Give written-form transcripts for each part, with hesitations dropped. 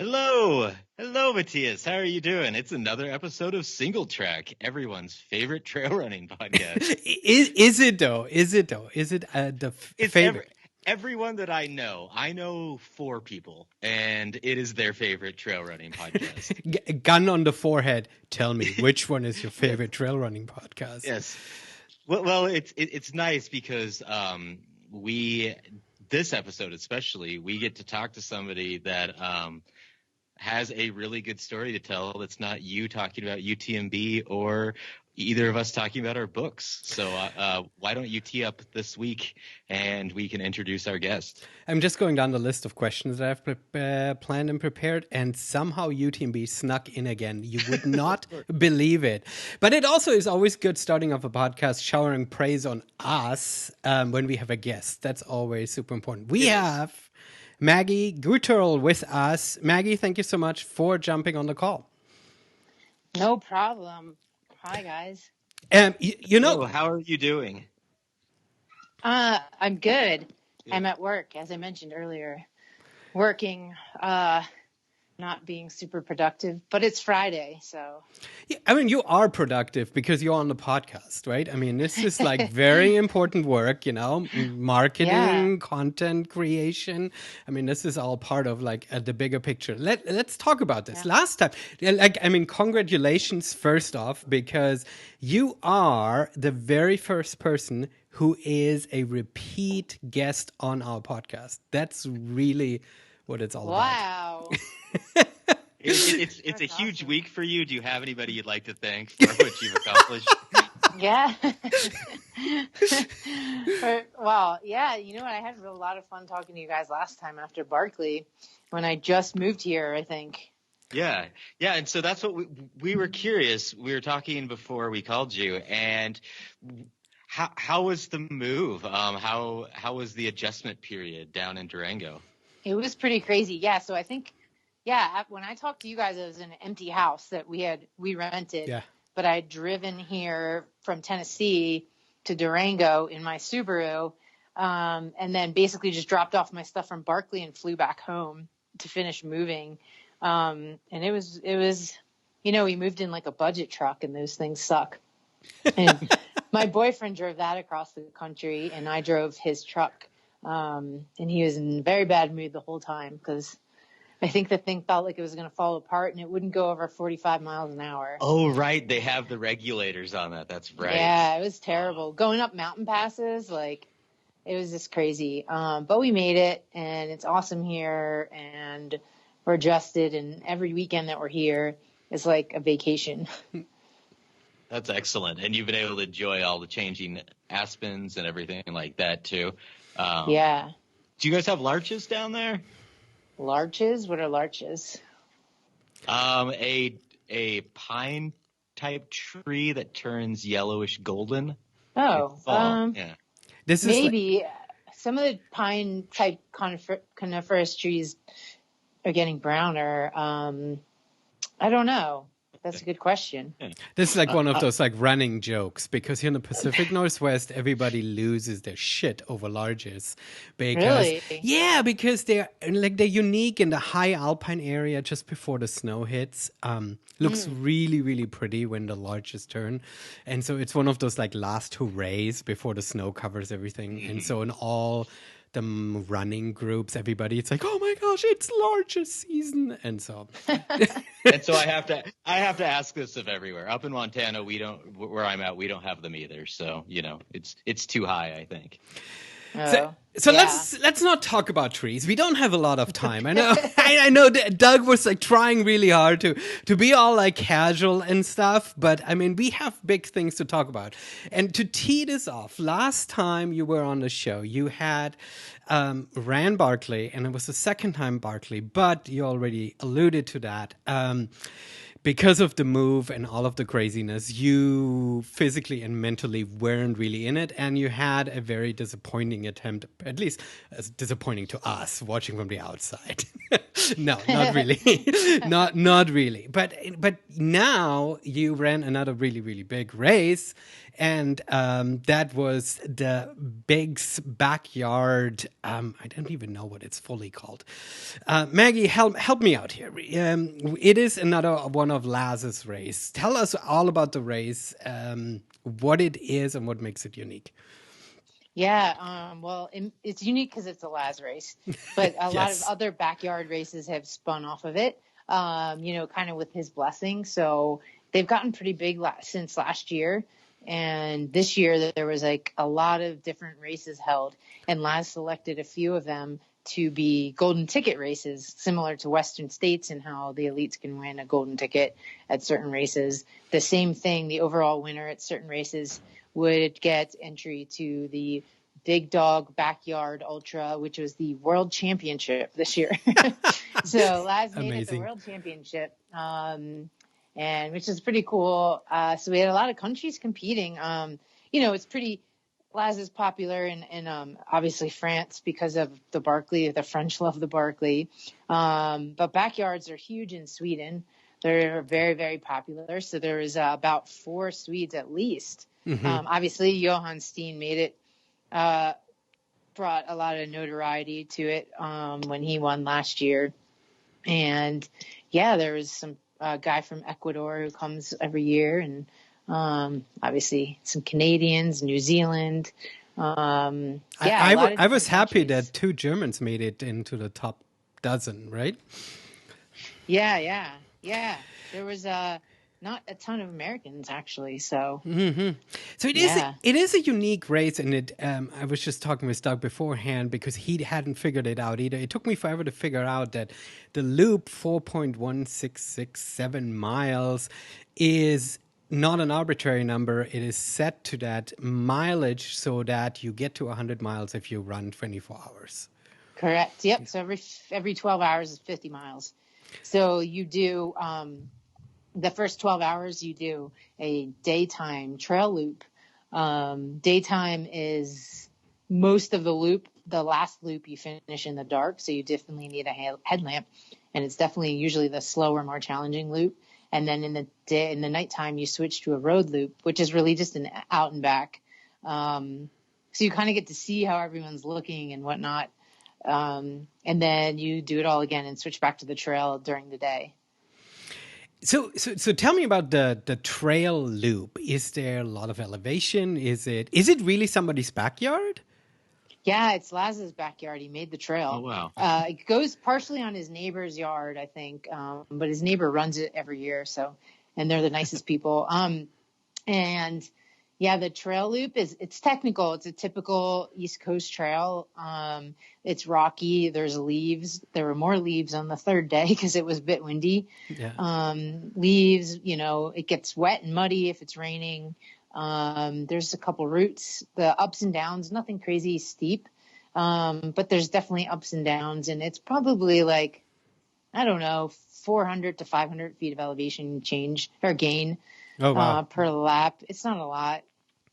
Hello. Hello, Matthias. How are you doing? It's another episode of Single Track, everyone's favorite trail running podcast. Is it though? Is it though? Is it It's favorite? everyone that I know. I know four people, and it is their favorite trail running podcast. Gun on the forehead. Tell me, which one is your favorite trail running podcast? Yes. Well, it's nice because we this episode especially we get to talk to somebody that has a really good story to tell that's not you talking about UTMB or either of us talking about our books. So why don't you tee up this week and we can introduce our guest? I'm just going down the list of questions that I've planned and prepared, and somehow UTMB snuck in again. You would not believe it. But it also is always good starting off a podcast showering praise on us when we have a guest. That's always super important. We have Maggie Guterl with us. Maggie, thank you so much for jumping on the call. No problem. Hi, guys. You know, how are you doing? I'm good. I'm at work, as I mentioned earlier, working, not being super productive, but it's Friday, so. Yeah, I mean, you are productive because you're on the podcast, right? I mean, this is like very important work, you know, marketing, content creation. I mean, this is all part of like the bigger picture. Let's talk about this. Last time, congratulations first off, because you are the very first person who is a repeat guest on our podcast. That's really what it's all about. Wow. It's a huge week for you. Do you have anybody you'd like to thank for what you've accomplished? Yeah. Well, yeah, you know what? I had a lot of fun talking to you guys last time after Barkley when I just moved here, I think. Yeah. And so that's what we were curious. We were talking before we called you, and how was the move? How was the adjustment period down in Durango? It was pretty crazy. Yeah. So I think, when I talked to you guys, it was an empty house that we rented. Yeah. But I'd driven here from Tennessee to Durango in my Subaru, and then basically just dropped off my stuff from Barkley and flew back home to finish moving. And it was, you know, we moved in like a budget truck, and those things suck. And my boyfriend drove that across the country, and I drove his truck. And he was in a very bad mood the whole time because I think the thing felt like it was going to fall apart and it wouldn't go over 45 miles an hour. Oh, right. They have the regulators on that. That's right. Yeah, it was terrible. Going up mountain passes, like, it was just crazy. But we made it, and it's awesome here, and we're adjusted, and every weekend that we're here is like a vacation. That's excellent. And you've been able to enjoy all the changing aspens and everything like that, too. Yeah. Do you guys have larches down there? Larches? What are larches? A pine type tree that turns yellowish golden. Oh, yeah. This is maybe some of the pine type coniferous trees are getting browner. I don't know. That's a good question. This is like one of those like running jokes, because here in the Pacific Northwest, everybody loses their shit over larges. Really? Yeah, because they're unique in the high alpine area just before the snow hits. Looks really, really pretty when the larches turn. And so it's one of those like last hurrays before the snow covers everything. And so in all the running groups, everybody, it's like, oh my gosh, it's largest season. And so and so I have to ask this of everywhere. Up in Montana, where I'm at, we don't have them either. So, you know, it's too high, I think. So let's not talk about trees. We don't have a lot of time. I know I know Doug was like trying really hard to be all like casual and stuff, but I mean, we have big things to talk about. And to tee this off, last time you were on the show, you had ran Barkley, and it was the second time Barkley, but you already alluded to that. Because of the move and all of the craziness, you physically and mentally weren't really in it, and you had a very disappointing attempt, at least as disappointing to us watching from the outside. No, not really. not really. But now you ran another really, really big race, and that was the Big's Backyard. I don't even know what it's fully called. Maggie, help me out here. It is another one of Laz's race. Tell us all about the race, what it is, and what makes it unique. Yeah, well, it's unique because it's a Laz race, but a lot of other backyard races have spun off of it, kind of with his blessing. So they've gotten pretty big since last year. And this year there was like a lot of different races held, and Laz selected a few of them to be golden ticket races, similar to Western States and how the elites can win a golden ticket at certain races. The same thing, the overall winner at certain races would get entry to the Big Dog Backyard Ultra, which was the World Championship this year. So Laz made it the World Championship, and which is pretty cool. So we had a lot of countries competing. It's pretty. Laz is popular in obviously France because of the Barkley. The French love the Barkley, but backyards are huge in Sweden. They're very, very popular. So there was about 4 Swedes at least. Mm-hmm. Obviously, Johan Steen made it, brought a lot of notoriety to it when he won last year. And yeah, there was some guy from Ecuador who comes every year, and obviously some Canadians, New Zealand. I was happy that 2 Germans made it into the top dozen, right? Yeah. There was not a ton of Americans actually. So, so it is a unique race, and it. I was just talking with Doug beforehand because he hadn't figured it out either. It took me forever to figure out that the loop 4.1667 miles is not an arbitrary number. It is set to that mileage so that you get to 100 miles if you run 24 hours. Correct. Yep. So every 12 hours is 50 miles. So you do the first 12 hours, you do a daytime trail loop. Daytime is most of the loop. The last loop you finish in the dark, so you definitely need a headlamp, and it's definitely usually the slower, more challenging loop. And then in the nighttime, you switch to a road loop, which is really just an out and back. So you kind of get to see how everyone's looking and whatnot. And then you do it all again and switch back to the trail during the day. So tell me about the trail loop. Is there a lot of elevation? Is it really somebody's backyard? Yeah, it's Laz's backyard. He made the trail. Oh, wow. It goes partially on his neighbor's yard, I think. But his neighbor runs it every year. And they're the nicest people. And yeah, the trail loop it's technical. It's a typical East Coast trail. It's rocky. There's leaves. There were more leaves on the 3rd day because it was a bit windy. Yeah. Leaves, it gets wet and muddy if it's raining. There's a couple routes, the ups and downs, nothing crazy steep. But there's definitely ups and downs, and it's probably like, I don't know, 400 to 500 feet of elevation change or gain. Oh, wow. Per lap. It's not a lot.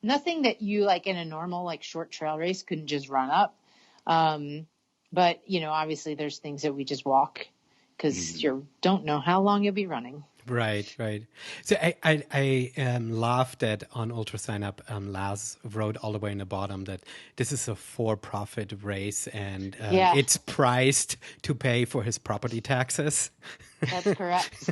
Nothing that you like in a normal, like short trail race couldn't just run up. But obviously there's things that we just walk because you don't know how long you'll be running. Right. So I laughed at on Ultra Sign Up. Laz wrote all the way in the bottom that this is a for-profit race, and it's priced to pay for his property taxes. That's correct.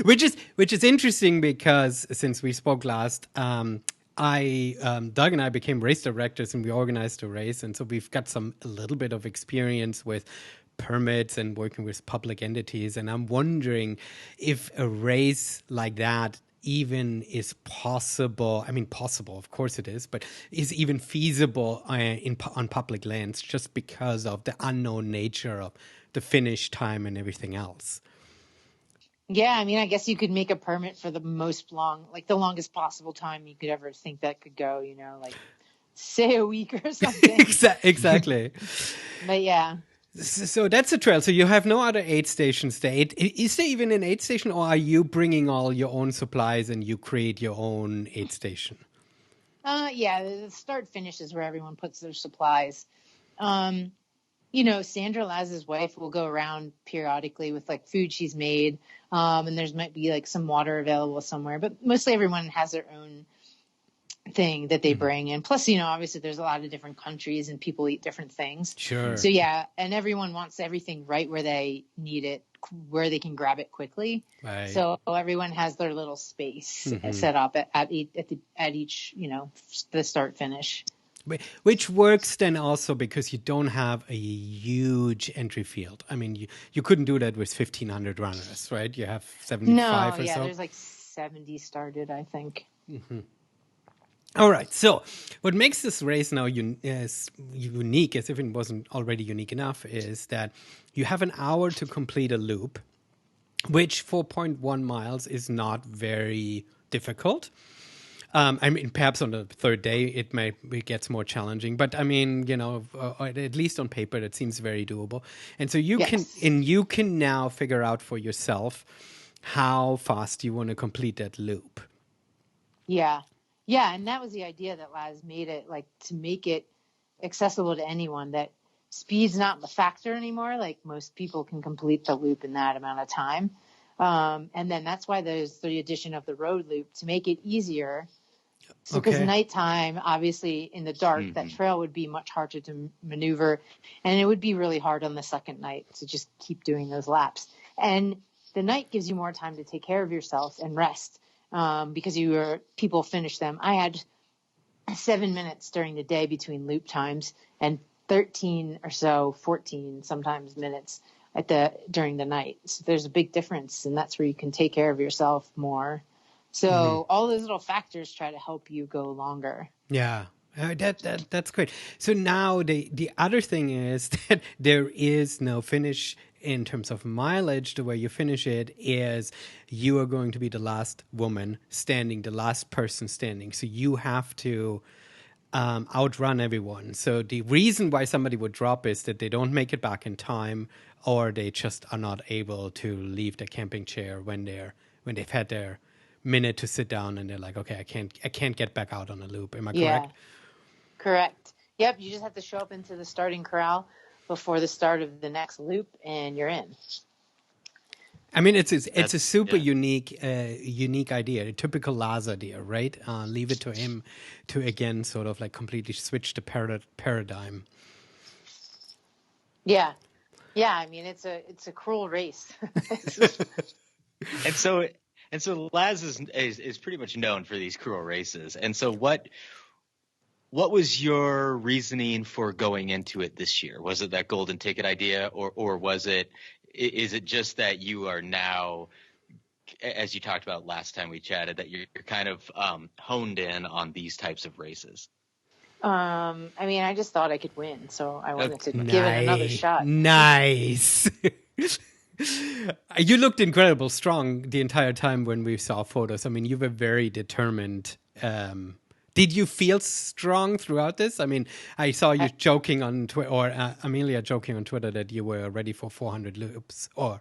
which is interesting because since we spoke last, Doug and I became race directors, and we organized a race, and so we've got a little bit of experience with permits and working with public entities. And I'm wondering if a race like that even is possible. I mean, possible, of course it is, but is even feasible on public lands just because of the unknown nature of the finish time and everything else. Yeah, I mean, I guess you could make a permit for the the longest possible time you could ever think that could go, like say a week or something. Exactly. But yeah. So that's the trail. So you have no other aid stations there. Is there even an aid station, or are you bringing all your own supplies and you create your own aid station? Yeah, the start finish is where everyone puts their supplies. Sandra Laz's wife will go around periodically with like food she's made. And there's might be like some water available somewhere, but mostly everyone has their own thing that they bring. And plus, obviously there's a lot of different countries and people eat different things. Sure. So yeah. And everyone wants everything right where they need it, where they can grab it quickly. Right. So everyone has their little space set up at each, the start finish. Which works then also because you don't have a huge entry field. I mean, you couldn't do that with 1,500 runners, right? You have 75 or so. There's like 70 started, I think. Mm-hmm. All right. So what makes this race now unique, as if it wasn't already unique enough, is that you have an hour to complete a loop, which 4.1 miles is not very difficult. I mean, perhaps on the third day it gets more challenging, but I mean, at least on paper, it seems very doable. And so you can now figure out for yourself how fast you want to complete that loop. Yeah. Yeah. And that was the idea that Laz made it, like, to make it accessible to anyone, that speed's not the factor anymore. Like, most people can complete the loop in that amount of time. And then that's why there's the addition of the road loop to make it easier. So because nighttime, obviously in the dark, that trail would be much harder to maneuver, and it would be really hard on the second night to just keep doing those laps. And the night gives you more time to take care of yourself and rest, because people finish them. I had 7 minutes during the day between loop times and 13 or so, 14 sometimes minutes during the night. So there's a big difference, and that's where you can take care of yourself more. So all those little factors try to help you go longer. Yeah, that's great. So now the other thing is that there is no finish in terms of mileage. The way you finish it is you are going to be the last woman standing, the last person standing. So you have to outrun everyone. So the reason why somebody would drop is that they don't make it back in time, or they just are not able to leave the camping chair when they've had their minute to sit down, and they're like, okay, I can't get back out on the loop. Am I correct? Correct. Yep. You just have to show up into the starting corral before the start of the next loop, and you're in. I mean, it's a super unique idea, a typical Laz idea, right? Leave it to him to again sort of like completely switch the paradigm. Yeah. I mean, it's a cruel race. And so Laz is pretty much known for these cruel races. And so what was your reasoning for going into it this year? Was it that golden ticket idea, or is it just that you are now, as you talked about last time we chatted, that you're kind of honed in on these types of races? I mean, I just thought I could win, so I wanted to give it another shot. Nice. You looked incredible strong the entire time when we saw photos. I mean, you were very determined. Did you feel strong throughout this? I mean, I saw you joking on Twitter, or Amelia joking on Twitter, that you were ready for 400 loops or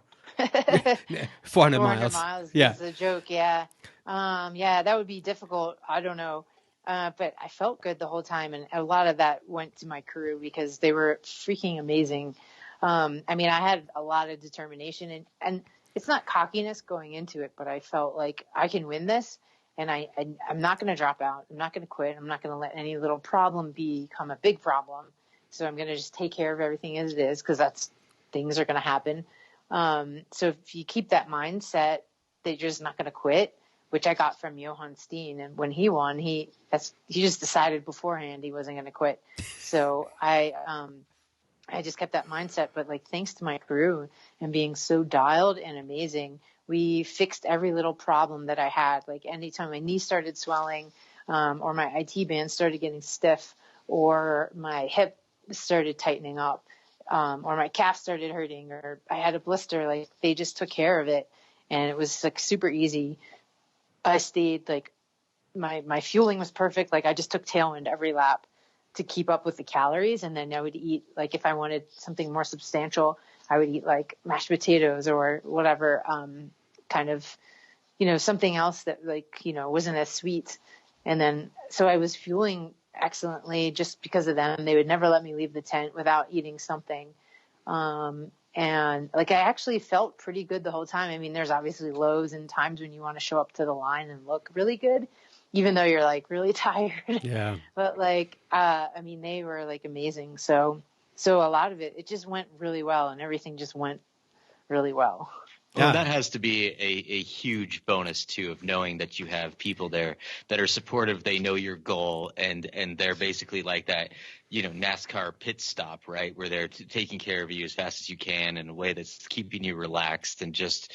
400 miles. Yeah, it's a joke. Yeah, that would be difficult. I don't know, but I felt good the whole time, and a lot of that went to my crew because they were freaking amazing. I mean, I had a lot of determination, and it's not cockiness going into it, but I felt like I can win this, and I'm not going to drop out. I'm not going to quit. I'm not going to let any little problem become a big problem. So I'm going to just take care of everything as it is, because things are going to happen. So if you keep that mindset that you're just not going to quit, which I got from Johan Steen, and when he won, he just decided beforehand he wasn't going to quit. So I just kept that mindset, but like, thanks to my crew and being so dialed and amazing, we fixed every little problem that I had. Like, anytime my knee started swelling, or my IT band started getting stiff, or my hip started tightening up, or my calf started hurting, or I had a blister, like, they just took care of it. And it was like super easy. I stayed like, my fueling was perfect. Like, I just took tailwind every lap to keep up with the calories. And then I would eat, like, if I wanted something more substantial, I would eat like mashed potatoes or whatever, kind of, something else that, like, wasn't as sweet. And then, so I was fueling excellently just because of them. They would never let me leave the tent without eating something. And like, I actually felt pretty good the whole time. I mean, there's obviously lows and times when you want to show up to the line and look really good, even though you're like really tired. Yeah. But like, I mean, they were like amazing. So a lot of it just went really well, and everything just went really well. Well, that has to be a huge bonus too, of knowing that you have people there that are supportive. They know your goal, and they're basically like that, NASCAR pit stop, right? Where they're taking care of you as fast as you can in a way that's keeping you relaxed and just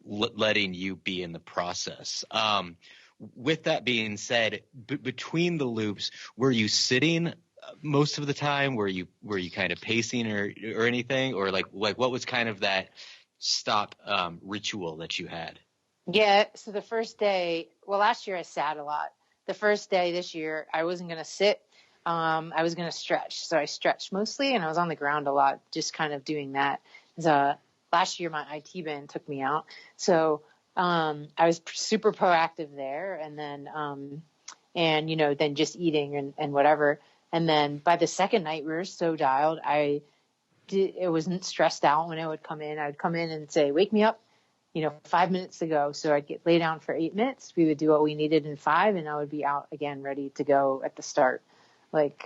letting you be in the process. With that being said, between the loops, were you sitting most of the time? Were you kind of pacing or anything, or like what was kind of that stop ritual that you had? Yeah, so the first day, well, last year I sat a lot. The first day this year, I wasn't going to sit. I was going to stretch. So I stretched mostly, and I was on the ground a lot, just kind of doing that. Last year, my IT band took me out. So I was super proactive there, and then, then just eating and whatever. And then by the second night, we were so dialed. It wasn't stressed out when I would come in. I would come in and say, wake me up, 5 minutes to go. So I'd lay down for 8 minutes. We would do what we needed in 5, and I would be out again, ready to go at the start.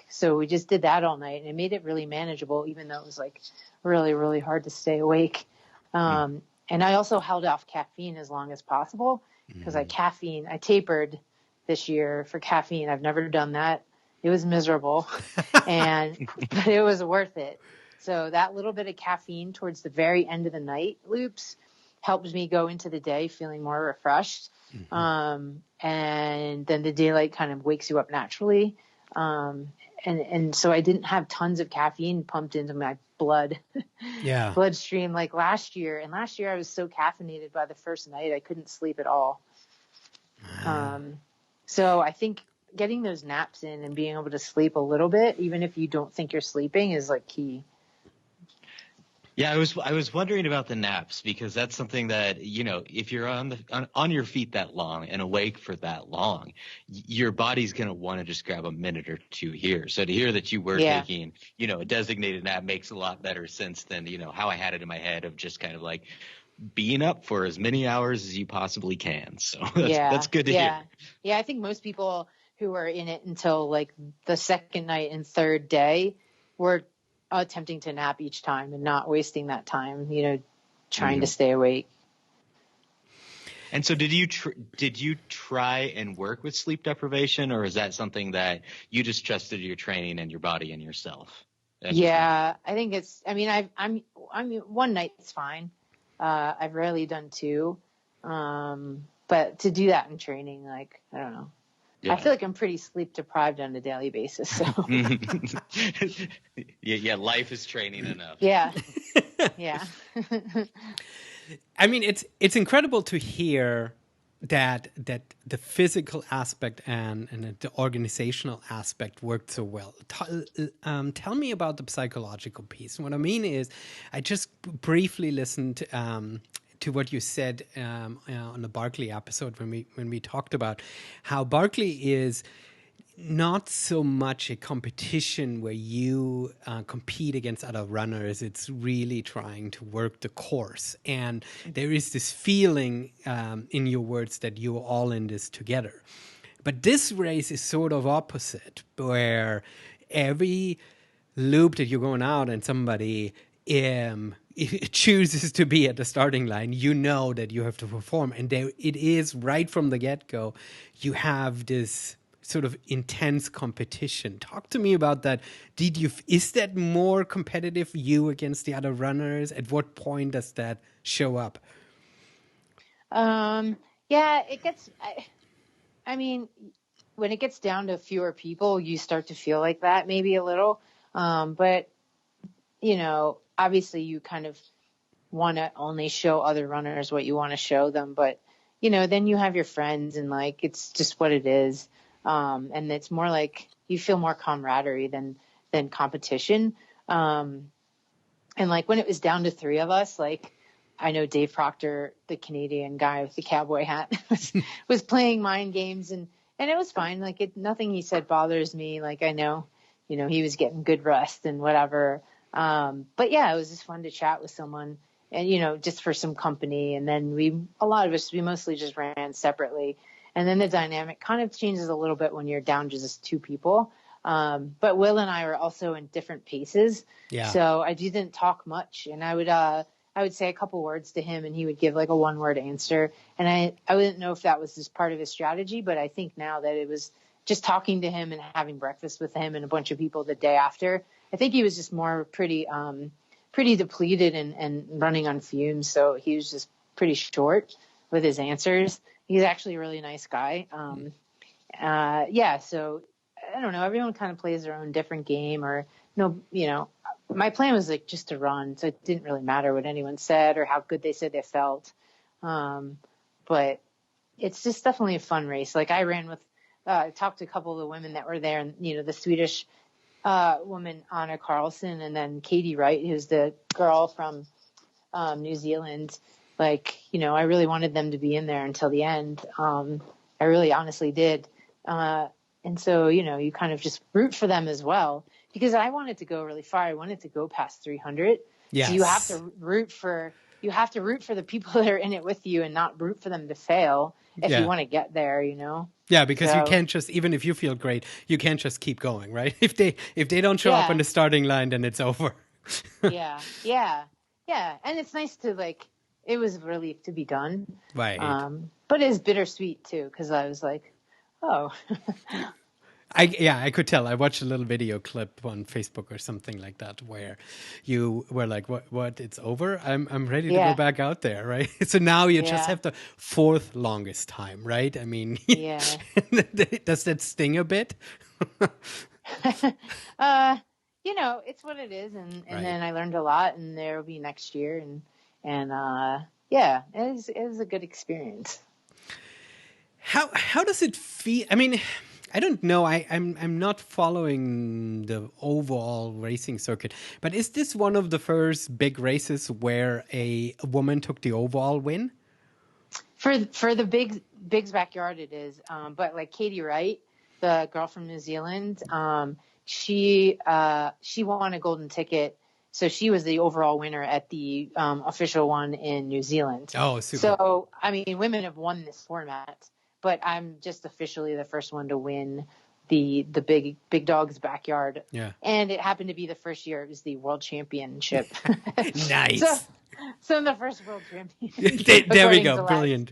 So we just did that all night, and it made it really manageable, even though it was like really, really hard to stay awake. And I also held off caffeine as long as possible, because I tapered this year for caffeine. I've never done that. It was miserable, but it was worth it. So that little bit of caffeine towards the very end of the night loops helps me go into the day feeling more refreshed. And then the daylight kind of wakes you up naturally. And so I didn't have tons of caffeine pumped into my bloodstream like last year. And last year I was so caffeinated by the first night, I couldn't sleep at all. So I think getting those naps in and being able to sleep a little bit, even if you don't think you're sleeping, is like key. Yeah, I was wondering about the naps, because that's something that, if you're on your feet that long and awake for that long, your body's going to want to just grab a minute or two here. So to hear that you were taking, a designated nap makes a lot better sense than, how I had it in my head of just kind of like being up for as many hours as you possibly can. So that's good to hear. Yeah, I think most people who are in it until like the second night and third day were attempting to nap each time and not wasting that time, trying to stay awake. And so did you try and work with sleep deprivation, or is that something that you just trusted your training and your body and yourself? I think I'm one night's fine. I've rarely done 2. But to do that in training, like, I don't know. Yeah. I feel like I'm pretty sleep deprived on a daily basis. So. Yeah, life is training enough. Yeah. I mean, it's incredible to hear that the physical aspect and the organizational aspect worked so well. Tell me about the psychological piece. What I mean is, I just briefly listened to what you said on the Barkley episode when we talked about how Barkley is not so much a competition where you compete against other runners. It's really trying to work the course. And there is this feeling in your words that you're all in this together. But this race is sort of opposite, where every loop that you're going out and somebody it chooses to be at the starting line, you know that you have to perform. And there it is right from the get-go. You have this sort of intense competition. Talk to me about that. Is that more competitive, you against the other runners? At what point does that show up? Yeah, it gets, I mean, when it gets down to fewer people, you start to feel like that maybe a little. But, obviously you kind of want to only show other runners what you want to show them. But, then you have your friends and like, it's just what it is. And it's more like you feel more camaraderie than competition. And like when it was down to 3 of us, like I know Dave Proctor, the Canadian guy with the cowboy hat was playing mind games and it was fine. Like nothing he said bothers me. Like I know, he was getting good rest and whatever. But yeah, it was just fun to chat with someone and, just for some company. And then a lot of us, we mostly just ran separately. And then the dynamic kind of changes a little bit when you're down to just two people. But Will and I were also in different paces. Yeah. So I didn't talk much, and I would say a couple words to him and he would give like a 1-word answer. And I didn't know if that was just part of his strategy, but I think now that it was just talking to him and having breakfast with him and a bunch of people the day after, I think he was just more pretty depleted and running on fumes. So he was just pretty short with his answers. He's actually a really nice guy. So I don't know. Everyone kind of plays their own different game, or my plan was like just to run. So it didn't really matter what anyone said or how good they said they felt. But it's just definitely a fun race. Like I ran with, I talked to a couple of the women that were there, and, the Swedish woman, Anna Carlson, and then Katie Wright, who's the girl from New Zealand. Like, I really wanted them to be in there until the end. I really honestly did. And so, you kind of just root for them as well, because I wanted to go really far. I wanted to go past 300. Yes. So you have to root for the people that are in it with you and not root for them to fail if you want to get there, Yeah, because you can't just, even if you feel great, you can't just keep going, right? If they don't show up on the starting line, then it's over. Yeah. And it's nice to it was a relief to be done. Right. But it's bittersweet too, because I was like, oh. I could tell. I watched a little video clip on Facebook or something like that where you were like, what, it's over? I'm ready to go back out there, right? So now you just have the 4th longest time, right? I mean, does that sting a bit? It's what it is. And then I learned a lot, and there will be next year. And it was a good experience. How does it feel? I mean, I don't know. I'm not following the overall racing circuit, but is this one of the first big races where a woman took the overall win? For the Big's backyard, it is. But like Katie Wright, the girl from New Zealand, she won a golden ticket, so she was the overall winner at the official one in New Zealand. Oh, super! So I mean, women have won this format. But I'm just officially the first one to win the big dog's backyard. Yeah. And it happened to be the first year it was the world championship. Nice. So I'm the first world champion. There we go. Brilliant.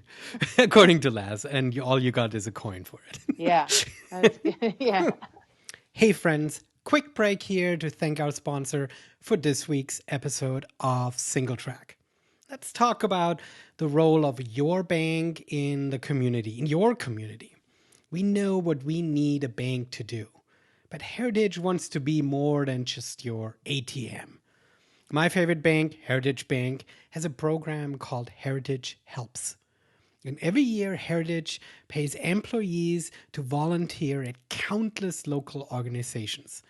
According to Laz. And all you got is a coin for it. Yeah. Yeah. Hey, friends. Quick break here to thank our sponsor for this week's episode of Single Track. Let's talk about the role of your bank in the community, in your community. We know what we need a bank to do, but Heritage wants to be more than just your ATM. My favorite bank, Heritage Bank, has a program called Heritage Helps. And every year, Heritage pays employees to volunteer at countless local organizations.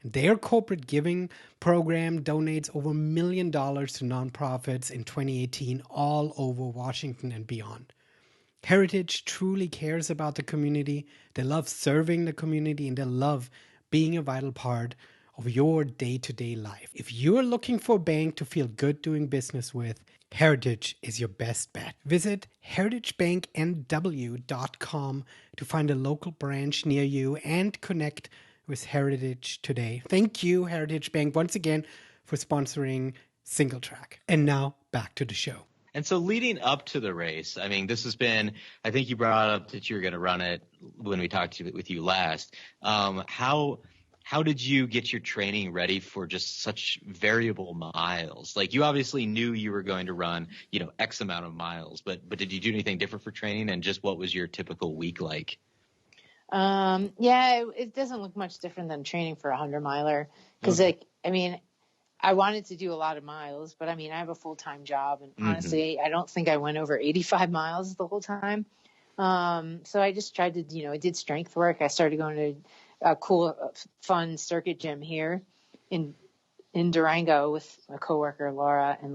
Their corporate giving program donates over $1 million to nonprofits in 2018 all over Washington and beyond. Heritage truly cares about the community. They love serving the community, and they love being a vital part of your day-to-day life. If you're looking for a bank to feel good doing business with, Heritage is your best bet. Visit heritagebanknw.com to find a local branch near you and connect with Heritage today. Thank you, Heritage Bank, once again for sponsoring Single Track. And now back to the show. And so leading up to the race, I mean, this has been, I think you brought up that you were going to run it when we talked with you last. How did you get your training ready for just such variable miles? Like, you obviously knew you were going to run, X amount of miles, but did you do anything different for training, and just what was your typical week like? It doesn't look much different than training for a 100-miler. Because, I wanted to do a lot of miles, but I have a full-time job. And honestly, I don't think I went over 85 miles the whole time. So I just tried to, I did strength work. I started going to a cool, fun circuit gym here in Durango with a coworker, Laura. And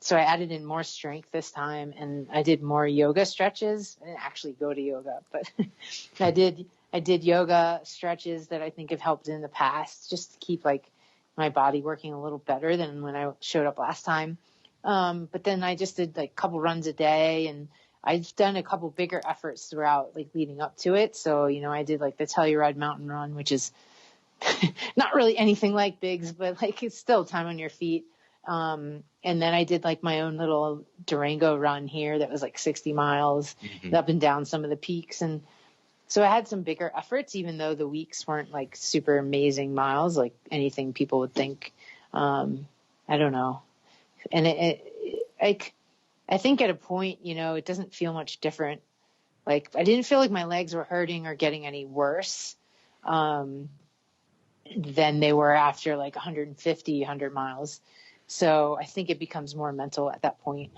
so I added in more strength this time, and I did more yoga stretches. I didn't actually go to yoga, but I did yoga stretches that I think have helped in the past, just to keep my body working a little better than when I showed up last time. But then I just did like a couple runs a day, and I've done a couple bigger efforts throughout, like leading up to it. So, I did like the Telluride Mountain Run, which is not really anything like Biggs, but like it's still time on your feet. And then I did like my own little Durango run here that was like 60 miles up and down some of the peaks. And so I had some bigger efforts, even though the weeks weren't like super amazing miles, like anything people would think. I don't know. And I think at a point, it doesn't feel much different. Like I didn't feel like my legs were hurting or getting any worse than they were after like 100 miles. So I think it becomes more mental at that point.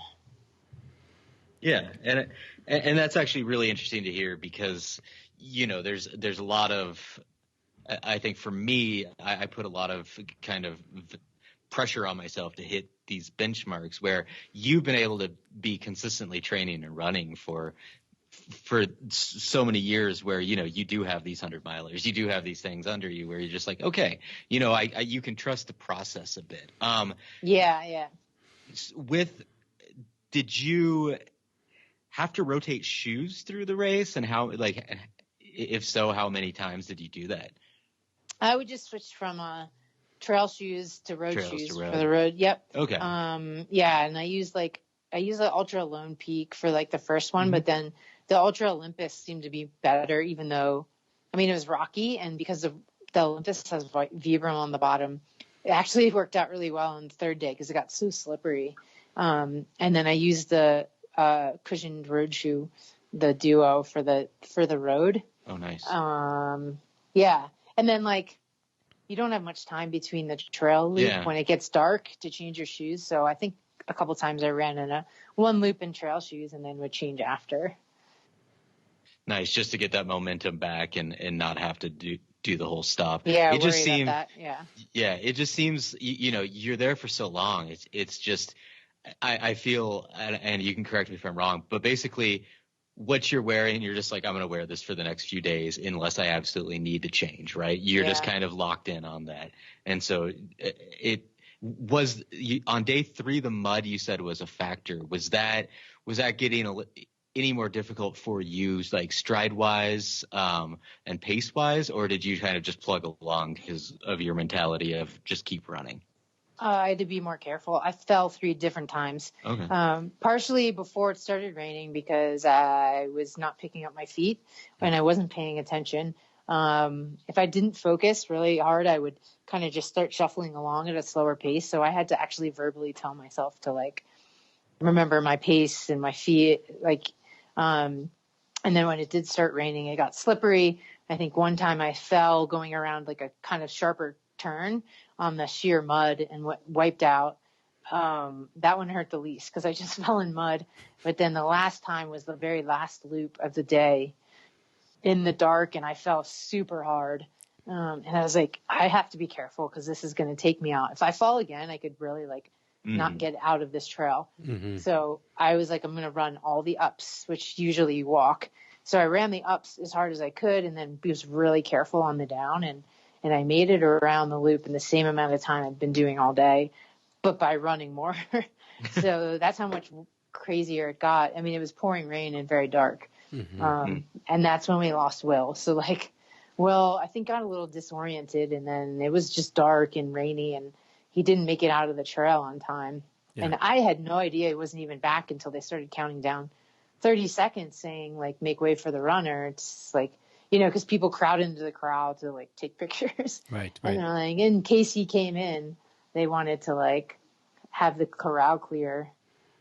Yeah, and that's actually really interesting to hear because there's a lot of, I think for me, I put a lot of kind of pressure on myself to hit these benchmarks where you've been able to be consistently training and running for so many years where, you do have these 100 milers, you do have these things under you where you're just like, okay, you can trust the process a bit. Yeah. Did you have to rotate shoes through the race, and how, like, if so, how many times did you do that? I would just switch from trail shoes to road shoes for the road. Yep. Okay. Yeah, and I use the Ultra Lone Peak for like the first one, but then the Ultra Olympus seemed to be better, even though, it was rocky, and because the Olympus has Vibram on the bottom, it actually worked out really well on the third day because it got so slippery. And then I used the cushioned road shoe, the Duo for the road. Oh, nice. Yeah, and then like you don't have much time between the trail loop when it gets dark to change your shoes. So I think a couple times I ran in one loop in trail shoes and then would change after. Nice, just to get that momentum back and not have to do the whole stop. Yeah, it just seems about that. Yeah, it just seems you're there for so long. It's just I feel, and you can correct me if I'm wrong, but basically what you're wearing, you're just like, I'm going to wear this for the next few days unless I absolutely need to change, right? You're just kind of locked in on that. And so it was on day 3, the mud you said was a factor. Was that getting any more difficult for you, like stride wise and pace wise, or did you kind of just plug along because of your mentality of just keep running? I had to be more careful. I fell 3 different times. Okay. Partially before it started raining because I was not picking up my feet and I wasn't paying attention. If I didn't focus really hard, I would kind of just start shuffling along at a slower pace. So I had to actually verbally tell myself to like remember my pace and my feet. And then when it did start raining, it got slippery. I think one time I fell going around like a kind of sharper turn on the sheer mud and wiped out. That one hurt the least because I just fell in mud. But then the last time was the very last loop of the day in the dark, and I fell super hard. And I was like, I have to be careful because this is going to take me out. If I fall again, I could really not get out of this trail. So I was like, I'm going to run all the ups, which usually you walk. So I ran the ups as hard as I could and then was really careful on the down. And I made it around the loop in the same amount of time I've been doing all day, but by running more. So that's how much crazier it got. It was pouring rain and very dark. And that's when we lost Will. So Will, I think, got a little disoriented, and then it was just dark and rainy, and he didn't make it out of the trail on time. Yeah. And I had no idea he wasn't even back until they started counting down 30 seconds saying, make way for the runner. It's because people crowd into the crowd to take pictures. Right. And in case he came in, they wanted to have the corral clear.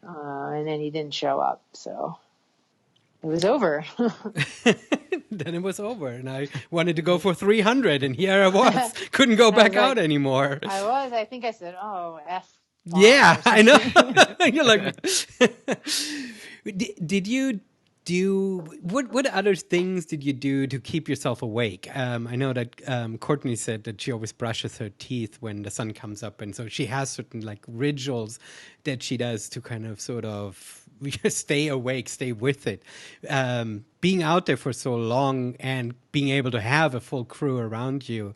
And then he didn't show up. So it was over. Then it was over. And I wanted to go for 300. And here I was. Couldn't go back out anymore. I think I said, oh, F. Yeah, I know. You're like, did you do what other things did you do to keep yourself awake? I know that Courtney said that she always brushes her teeth when the sun comes up, and so she has certain rituals that she does to kind of sort of stay awake, stay with it. Being out there for so long and being able to have a full crew around you,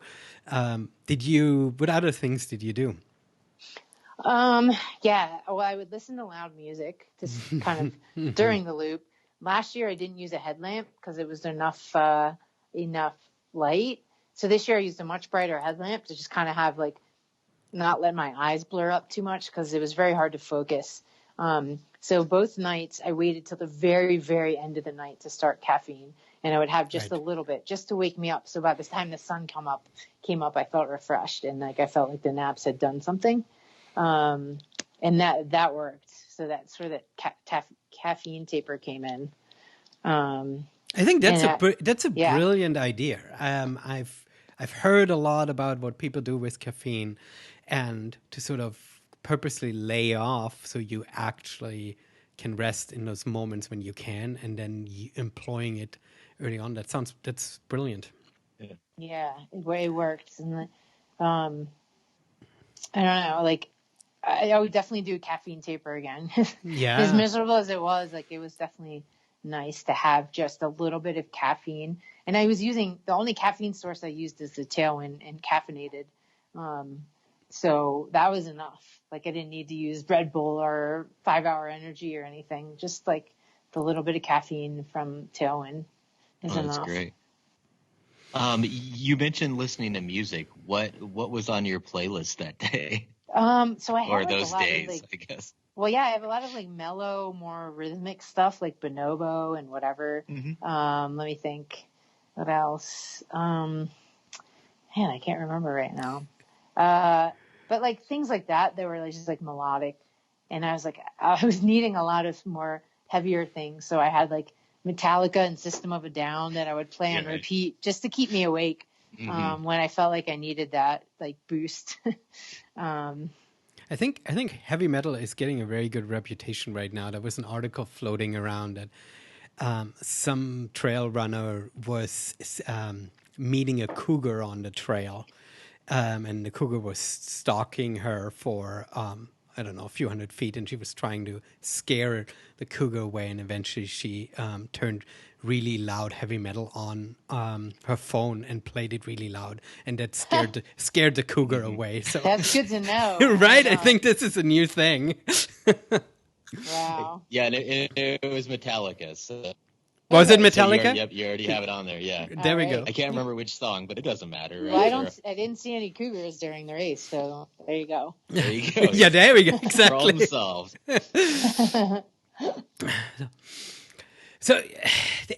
what other things did you do? Yeah, well, I would listen to loud music just kind of during the loop. Last year I didn't use a headlamp because it was enough light. So this year I used a much brighter headlamp to just kind of have like not let my eyes blur up too much because it was very hard to focus. So both nights I waited till the very, very end of the night to start caffeine, and I would have just a little bit just to wake me up. So by the time the sun came up, I felt refreshed and like I felt like the naps had done something. And that worked. So that's where the caffeine taper came in. I think that's a brilliant idea. I've heard a lot about what people do with caffeine, and to sort of purposely lay off so you actually can rest in those moments when you can, and then employing it early on. That's brilliant. Yeah, it worked. And I don't know, like I would definitely do a caffeine taper again. Yeah. As miserable as it was, like it was definitely nice to have just a little bit of caffeine. And I was using the only caffeine source I used is the Tailwind and caffeinated. So that was enough. Like I didn't need to use Red Bull or 5 Hour Energy or anything. Just like the little bit of caffeine from Tailwind is enough. That's great. You mentioned listening to music. What was on your playlist that day? So I had or those days, I guess. Well, yeah, I have a lot of like mellow, more rhythmic stuff like bonobo and whatever. Mm-hmm. Let me think. What else? Man, I can't remember right now. But like things like that were like just like melodic, and I was needing a lot of more heavier things. So I had like Metallica and System of a Down that I would play on repeat just to keep me awake. Mm-hmm. When I felt like I needed that like boost. I think heavy metal is getting a very good reputation right now. There was an article floating around that some trail runner was meeting a cougar on the trail, and the cougar was stalking her for I don't know, a few hundred feet, and she was trying to scare the cougar away, and eventually she turned really loud heavy metal on her phone and played it really loud, and that scared the cougar away. So that's good to know. Right? I think this is a new thing. Wow. Yeah, and it was Metallica. So. Was it Metallica? So you already have it on there. Yeah. There we go. I can't remember which song, but it doesn't matter. Right? Well, I didn't see any cougars during the race, so there you go. There you go. Yeah, there we go. Exactly. Problem solved. So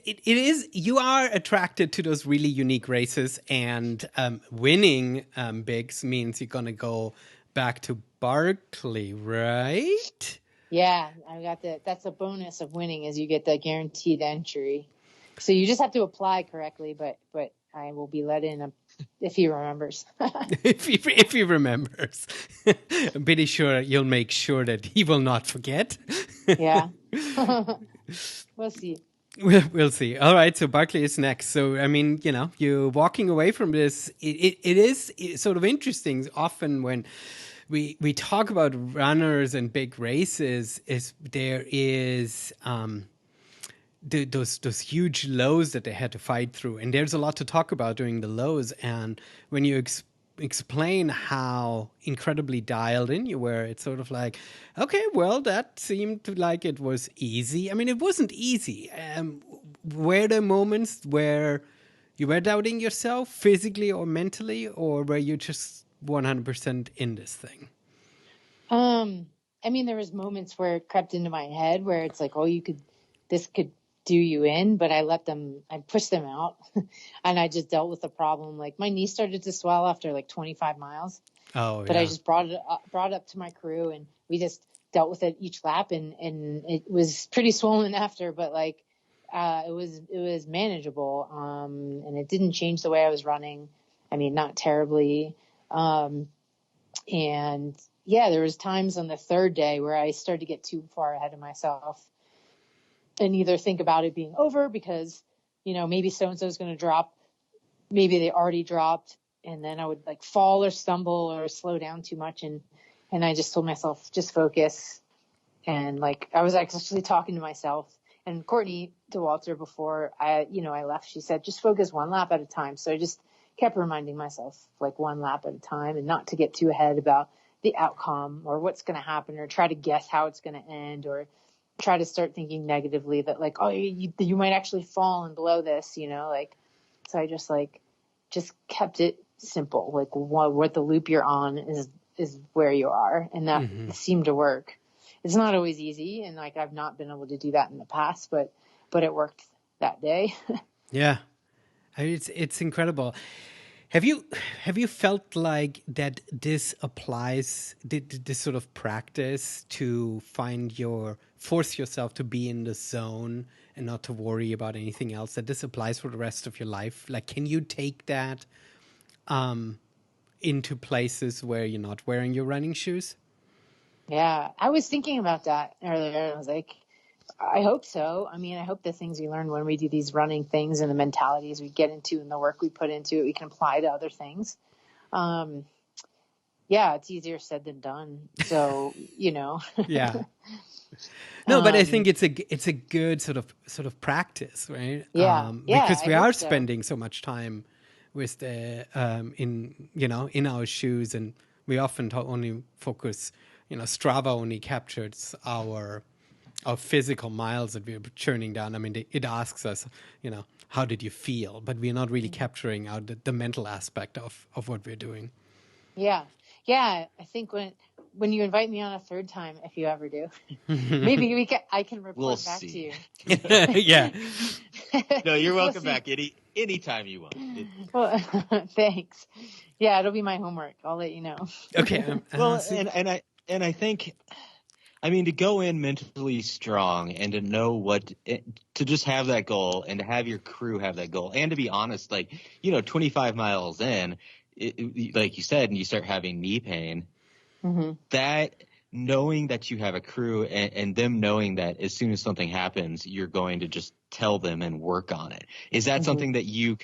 it is, you are attracted to those really unique races, and winning Bigs means you're going to go back to Barkley, right? Yeah, I got that's a bonus of winning, is you get the guaranteed entry. So you just have to apply correctly, but I will be let in if he remembers. if he remembers. I'm pretty sure you'll make sure that he will not forget. Yeah. We'll see. We'll see. All right, so Barkley is next. So, I mean, you're walking away from this. It is sort of interesting. Often when we talk about runners and big races, there is those huge lows that they had to fight through, and there's a lot to talk about during the lows. And when you explain how incredibly dialed in you were, it's sort of like, okay, well, that seemed like it was easy. I mean, it wasn't easy. Were there moments where you were doubting yourself physically or mentally, or were you just 100% in this thing? I mean, there was moments where it crept into my head where it's like, oh, this could do you in, but I pushed them out and I just dealt with the problem. Like my knee started to swell after like 25 miles. Oh, but I just brought it up to my crew, and we just dealt with it each lap, and it was pretty swollen after, but like, it was manageable. And it didn't change the way I was running. I mean, not terribly. And yeah, there was times on the third day where I started to get too far ahead of myself and either think about it being over because, maybe so-and-so is going to drop. Maybe they already dropped, and then I would like fall or stumble or slow down too much. And I just told myself, just focus. And like, I was actually talking to myself, and Courtney DeWalter, before I left, she said, just focus one lap at a time. So I just kept reminding myself, like, one lap at a time, and not to get too ahead about the outcome or what's going to happen, or try to guess how it's going to end, or try to start thinking negatively that like, oh, you might actually fall and blow this, like, so I just kept it simple. Like, what the loop you're on is where you are. And that seemed to work. It's not always easy. And like, I've not been able to do that in the past, but it worked that day. Yeah. It's incredible. Have you felt like that this applies, this sort of practice to force yourself to be in the zone and not to worry about anything else, that this applies for the rest of your life? Like, can you take that into places where you're not wearing your running shoes? Yeah, I was thinking about that earlier. I was like, I hope so. I mean, I hope the things we learn when we do these running things and the mentalities we get into and the work we put into it, we can apply to other things. Yeah, it's easier said than done. So, Yeah. No, but I think it's a good sort of practice, right? Yeah. Because we are so. spending so much time with the in our shoes, and we often only focus. Strava only captures our physical miles that we're churning down. I mean, it asks us, how did you feel? But we're not really capturing out the mental aspect of what we're doing. Yeah. Yeah. I think when you invite me on a third time, if you ever do, maybe I can report back to you. Yeah. No, you're welcome back anytime you want. Well, thanks. Yeah, it'll be my homework. I'll let you know. Okay. Well, and I think, I mean, to go in mentally strong and to know to just have that goal and to have your crew have that goal, and to be honest, like, 25 miles in, like you said, and you start having knee pain, that knowing that you have a crew and them knowing that as soon as something happens, you're going to just tell them and work on it. Is that something that you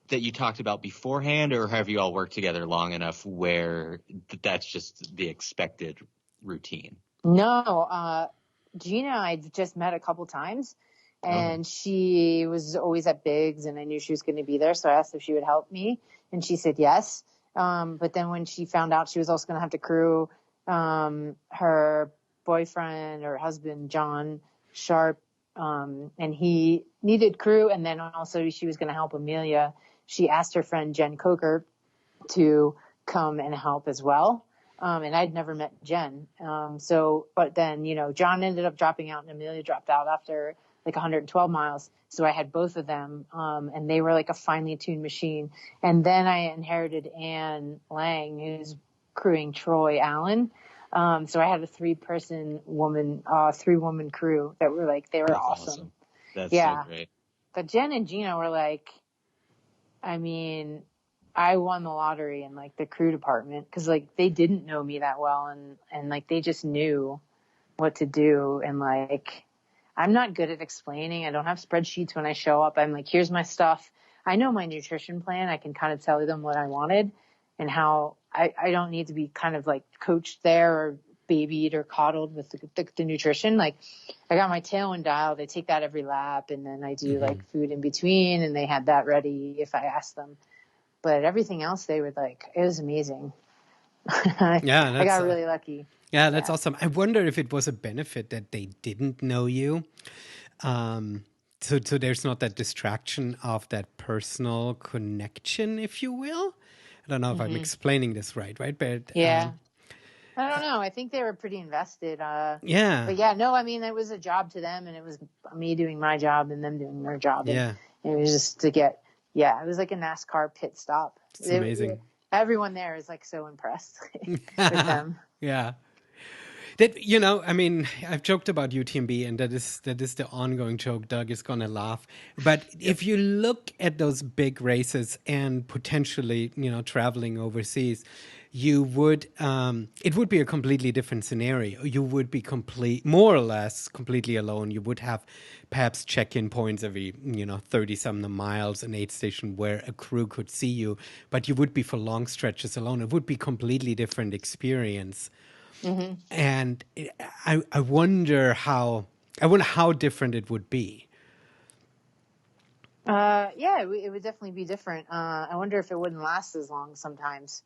that you talked about beforehand, or have you all worked together long enough where that's just the expected routine? No, Gina, I'd just met a couple times, and she was always at Biggs, and I knew she was going to be there. So I asked if she would help me, and she said yes. But then when she found out she was also going to have to crew, her boyfriend or husband, John Sharp, and he needed crew. And then also she was going to help Amelia. She asked her friend Jen Coker to come and help as well. And I'd never met Jen. But then, John ended up dropping out and Amelia dropped out after like 112 miles. So I had both of them, and they were like a finely tuned machine. And then I inherited Ann Lang, who's crewing Troy Allen. So I had a three woman crew that were like, they were awesome. That's so great. But Jen and Gina were like, I mean, I won the lottery in like the crew department, because like they didn't know me that well, and like they just knew what to do. And like, I'm not good at explaining. I don't have spreadsheets when I show up. I'm like, here's my stuff. I know my nutrition plan. I can kind of tell them what I wanted and how I don't need to be kind of like coached there or babied or coddled with the nutrition. Like, I got my tailwind dial. They take that every lap, and then I do like food in between, and they had that ready if I asked them. But everything else, they would like, it was amazing. I got really lucky. Yeah, that's awesome. I wonder if it was a benefit that they didn't know you. So there's not that distraction of that personal connection, if you will. I don't know if I'm explaining this right? But I don't know. I think they were pretty invested. But no, I mean, it was a job to them, and it was me doing my job and them doing their job. And it was just to get, it was like a NASCAR pit stop. It's amazing. Everyone there is like so impressed with them. Yeah. That, I mean, I've joked about UTMB, and that is the ongoing joke. Doug is going to laugh. But if you look at those big races and potentially, traveling overseas, you would, it would be a completely different scenario. You would be more or less completely alone. You would have perhaps check-in points every, 30-something miles, an aid station where a crew could see you, but you would be for long stretches alone. It would be completely different experience. And I wonder how different it would be. Yeah, it would definitely be different. I wonder if it wouldn't last as long sometimes.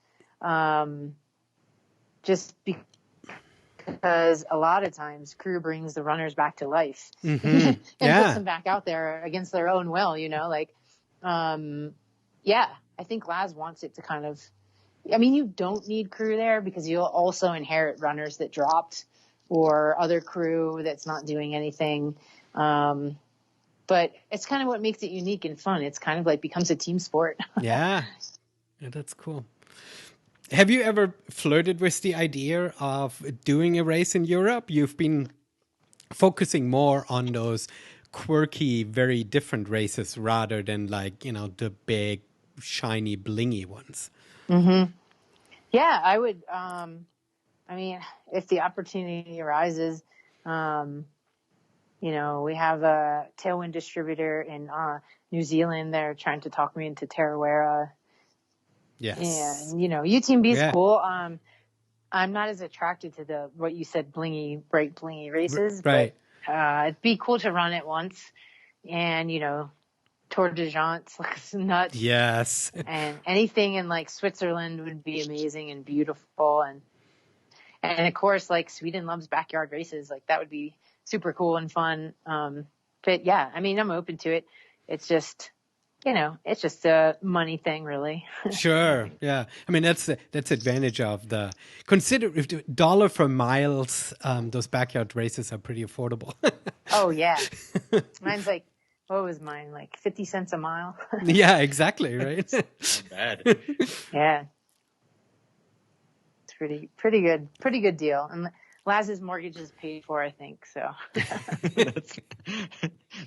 Just because a lot of times crew brings the runners back to life and puts them back out there against their own will, like, yeah, I think Laz wants it to kind of, I mean, you don't need crew there because you'll also inherit runners that dropped or other crew that's not doing anything. But it's kind of what makes it unique and fun. It's kind of like becomes a team sport. Yeah, that's cool. Have you ever flirted with the idea of doing a race in Europe? You've been focusing more on those quirky, very different races rather than like, the big, shiny, blingy ones. Mm-hmm. Yeah, I would. I mean, if the opportunity arises, we have a tailwind distributor in New Zealand. They're trying to talk me into Tarawera. Yes. And, UTMB is cool. I'm not as attracted to what you said, bright blingy races. Right. But it'd be cool to run it once. And, Tour de Jante looks nuts. Yes. And anything in like Switzerland would be amazing and beautiful. And of course, like Sweden loves backyard races. Like that would be super cool and fun. But yeah, I mean, I'm open to it. It's just, it's just a money thing, really. Sure. Yeah. I mean, that's the advantage of consider if the dollar for miles, those backyard races are pretty affordable. Oh yeah. Mine's like, what was mine? Like 50 cents a mile. Yeah, exactly. Right. Not bad. Yeah. It's pretty good deal. And Laz's mortgage is paid for, I think. So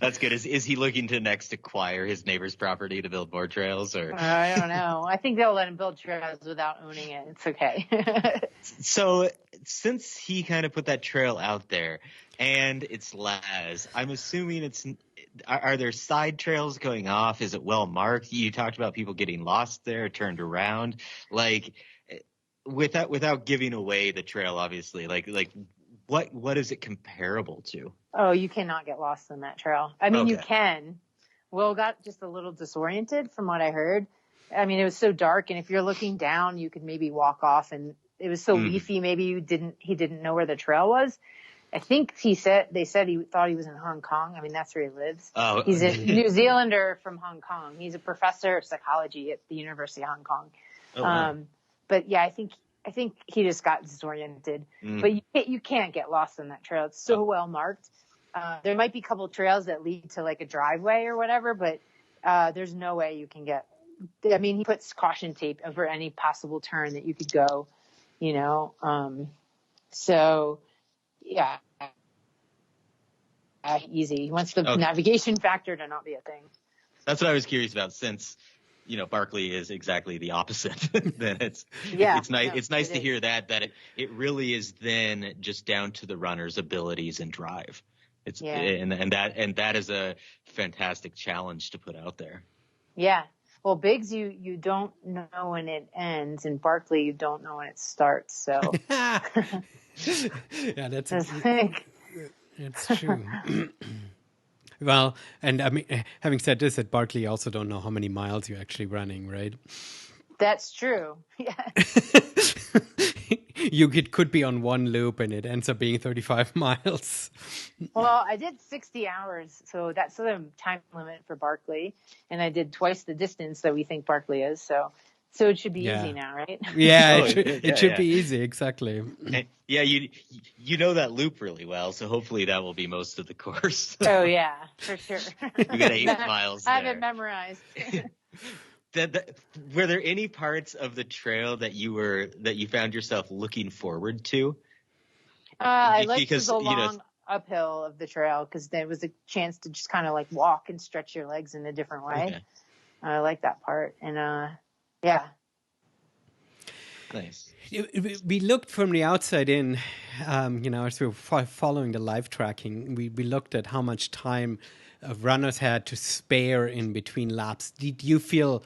that's good. Is he looking to next acquire his neighbor's property to build more trails, or? I don't know. I think they'll let him build trails without owning it. It's okay. So since he kind of put that trail out there, and it's Laz, I'm assuming are there side trails going off? Is it well marked? You talked about people getting lost there, turned around, like. Without giving away the trail, obviously, like what is it comparable to? Oh, you cannot get lost on that trail. I mean, You can. Will got just a little disoriented from what I heard. I mean, it was so dark, and if you're looking down, you could maybe walk off, and it was so leafy. Maybe he didn't know where the trail was. I think they said he thought he was in Hong Kong. I mean, that's where he lives. Oh. He's a New Zealander from Hong Kong. He's a professor of psychology at the University of Hong Kong. Oh, wow. But yeah, I think he just got disoriented. But you can't get lost on that trail. It's so well marked. There might be a couple of trails that lead to like a driveway or whatever, but there's no way you can get. I mean, he puts caution tape over any possible turn that you could go. So yeah, easy. He wants the navigation factor to not be a thing. That's what I was curious about, since Barkley is exactly the opposite. Then it's nice to hear that it really is then just down to the runner's abilities and drive. And that is a fantastic challenge to put out there. Yeah. Well, Biggs, you don't know when it ends, and Barkley, you don't know when it starts. So yeah, that's true. Well, and I mean, having said this, at Barkley, you also don't know how many miles you're actually running, right? That's true. Yeah. It could be on one loop and it ends up being 35 miles. Well, I did 60 hours, so that's the time limit for Barkley, and I did twice the distance that we think Barkley is, so it should be easy now, right? Yeah, it should be easy, exactly. And, yeah, you know that loop really well, so hopefully that will be most of the course. Oh yeah, for sure. You got 8 miles there. I have it memorized. Were there any parts of the trail that you found yourself looking forward to? I liked the long uphill of the trail because there was a chance to just kind of like walk and stretch your legs in a different way. Okay. I like that part, and yeah. Nice. We looked from the outside in, as we were following the live tracking. We looked at how much time runners had to spare in between laps. Did you feel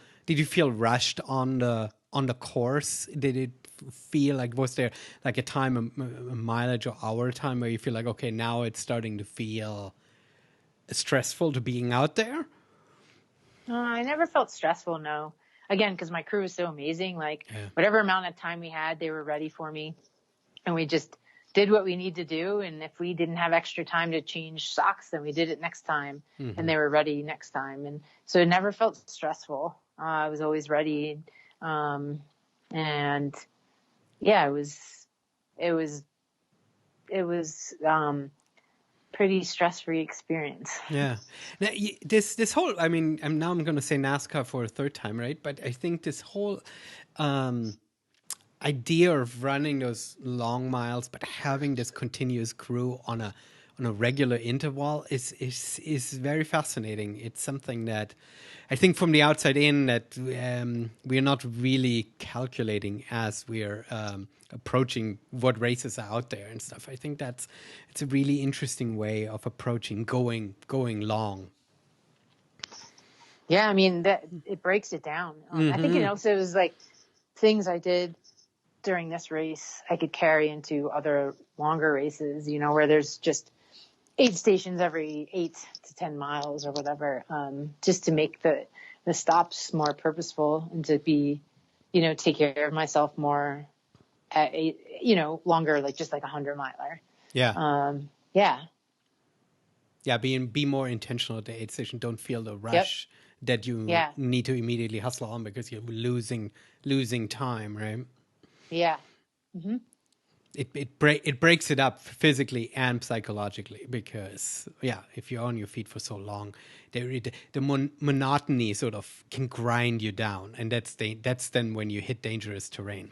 rushed on the course? Did it feel like, was there like a time, a mileage or hour time where you feel like, okay, now it's starting to feel stressful to being out there? I never felt stressful, no. Again, because my crew was so amazing. Like whatever amount of time we had, they were ready for me. And we just did what we need to do. And if we didn't have extra time to change socks, then we did it next time. And they were ready next time. And so it never felt stressful. I was always ready. And yeah, it was pretty stress-free experience. Yeah. Now, this whole, I mean, I'm going to say NASCAR for a third time, right? But I think this whole idea of running those long miles, but having this continuous crew on a regular interval is very fascinating. It's something that I think from the outside in that we're not really calculating as we're approaching what races are out there and stuff. I think it's a really interesting way of approaching going long. Yeah, I mean that it breaks it down. I think it also was like things I did during this race I could carry into other longer races, you know, where there's just 8 stations every 8 to 10 miles or whatever, just to make the stops more purposeful and to be, you know, take care of myself more at longer, like just like 100-miler. Yeah. Yeah. Be more intentional at the 8th station. Don't feel the rush that you need to immediately hustle on because you're losing time, right? Yeah. It breaks it up physically and psychologically because if you're on your feet for so long, the monotony sort of can grind you down, and that's then when you hit dangerous terrain.